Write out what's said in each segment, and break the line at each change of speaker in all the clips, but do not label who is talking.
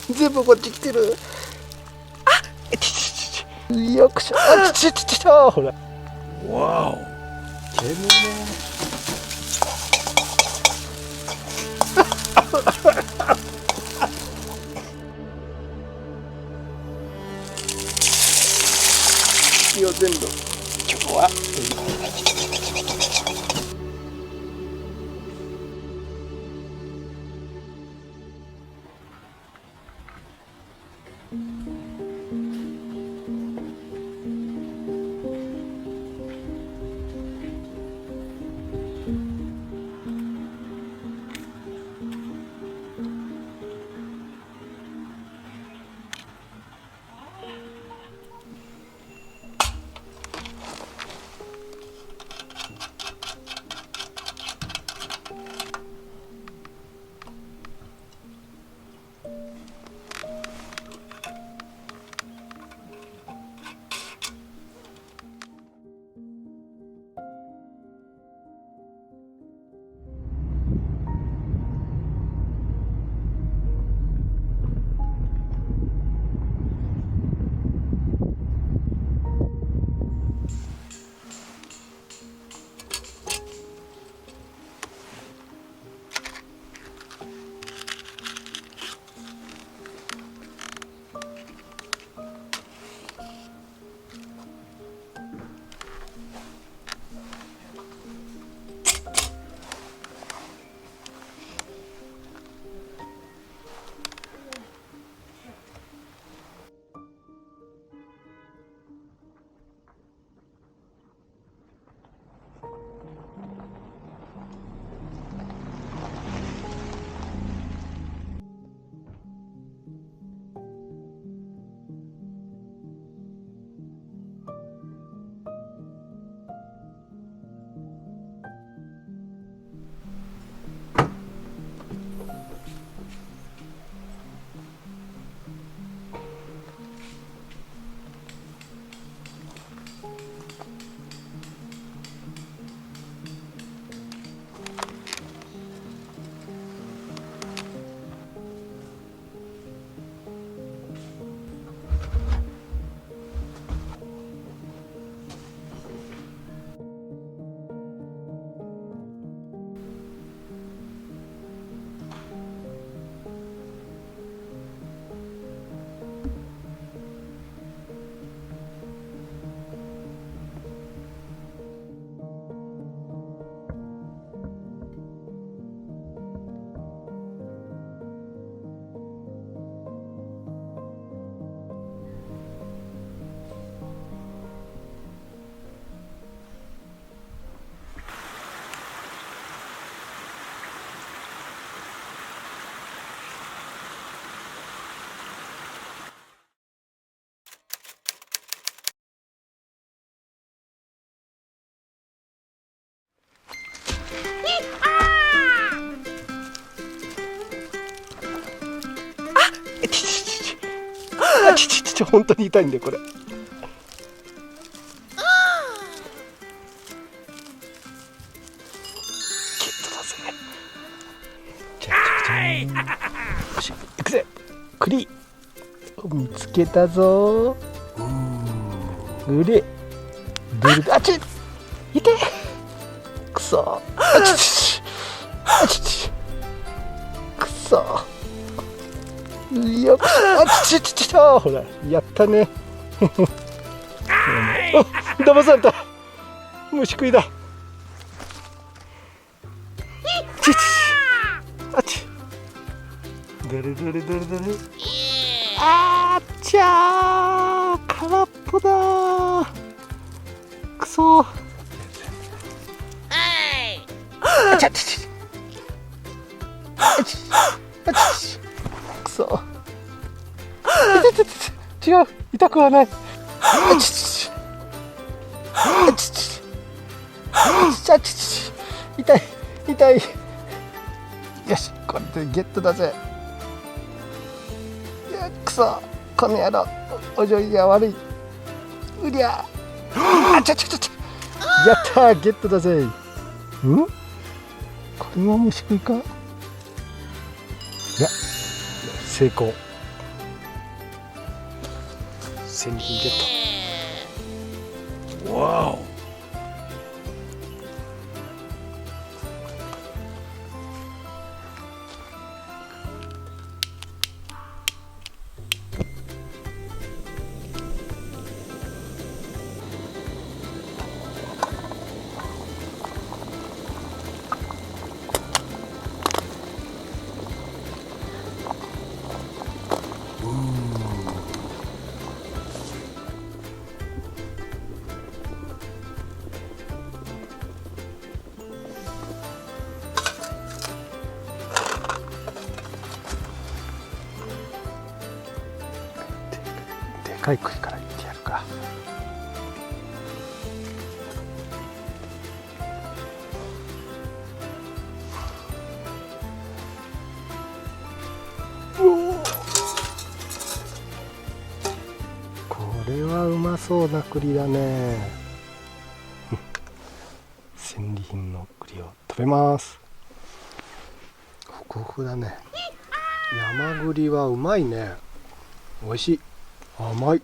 全部こっち来てる。よくしょ。あちちちちょほら。わお。煙ね。火を全部今日は。本当に痛いんだよこれ。よし行くぜ。栗見つけたぞ。うれあちっいてくそあちちあちちくそよくあちちちほらやったね。騙された。虫食いだ。ちちあちどれどれどれどれ。あっちゃー空っぽだー。くそー。あちゃちちあちあちくそ。違う痛くはない。あちちあちちあちち痛い痛い。よしこれでゲットだぜ。くそこの野郎お上位が悪い。うりゃあちゃちゃちゃちゃやったーゲットだぜ。これが虫食いか。いや成功。戦利品ゲット。わお。でかい栗からいってやるか。これはうまそうな栗だね。戦利品の栗を食べます。ホクホクだね。山栗はうまいね。美味しい。甘い。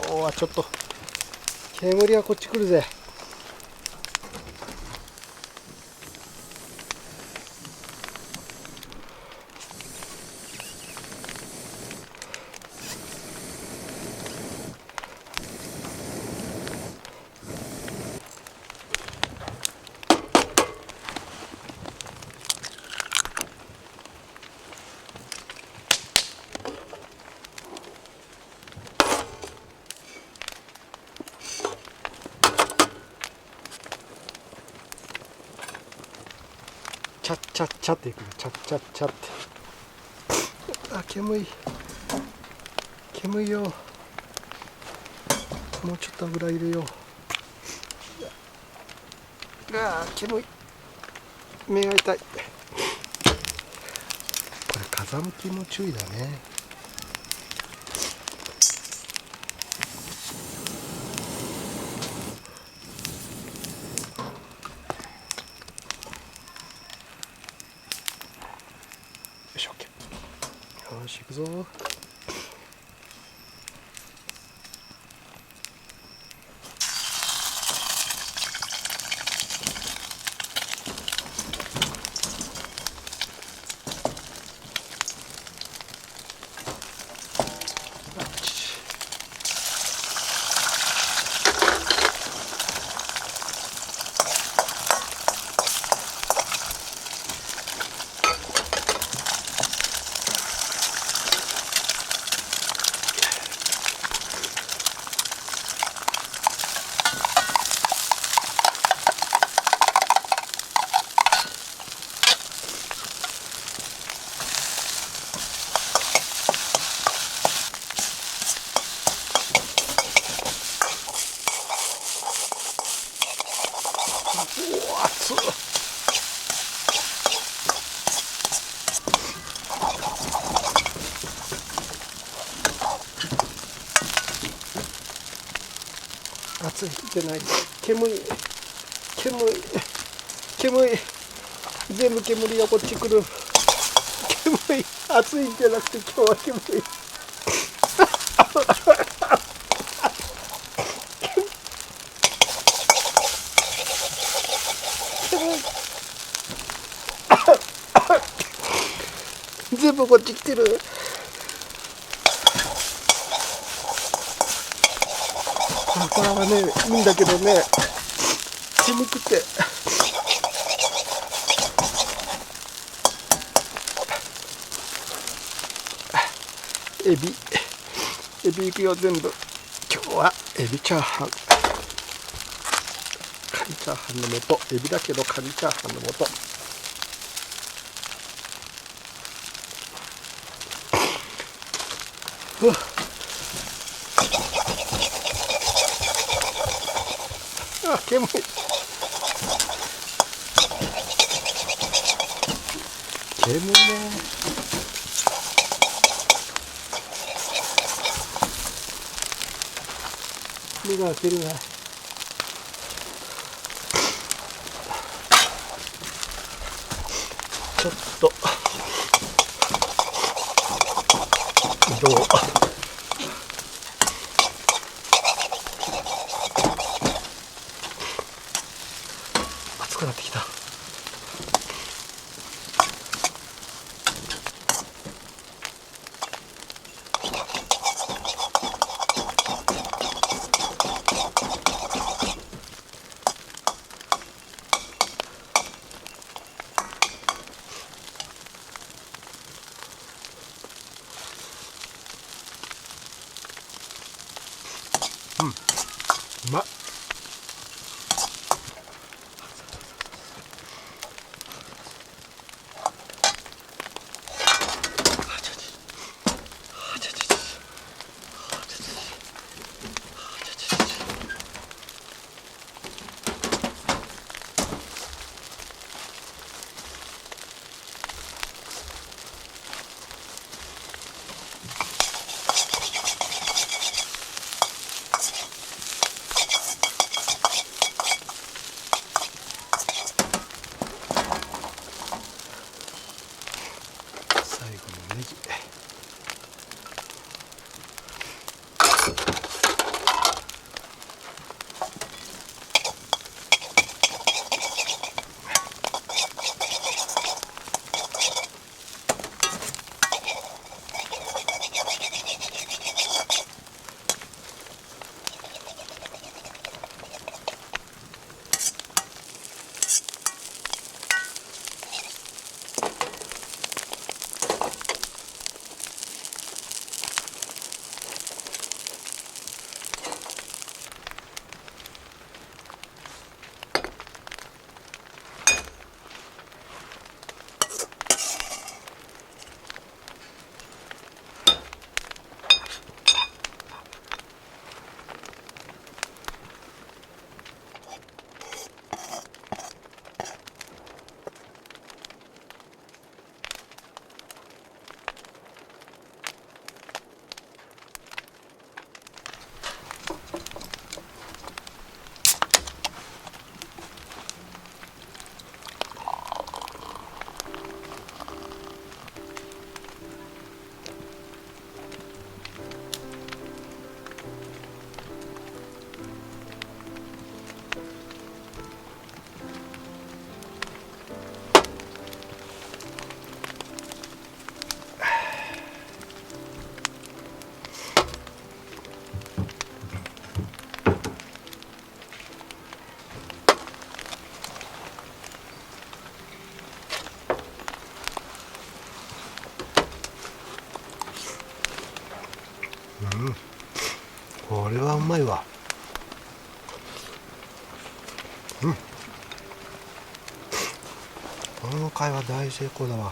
おー、ちょっと煙がこっち来るぜ。チャッチャっていくよ。チャッチャッチャって。あ、煙いよ。もうちょっと油入れよう。あー、煙い。目が痛い。これ風向きも注意だね。よし、OK。よし、行くぞ。熱っ。熱いじゃない。煙い。全部煙がこっち来る。煙い。熱いんじゃなくて今日は煙い。全部こっち来てる。これはね、いいんだけどね、煙くて。エビいくよ、全部。今日はエビチャーハン。カニチャーハンの素。エビだけどカニチャーハンの素。うわっ。あ、煙い。煙ね。目が開けるな。ちょっとどう。熱くなってきた。うまっ。最後のネギ。
これはうまいわ。この会話大成功だわ。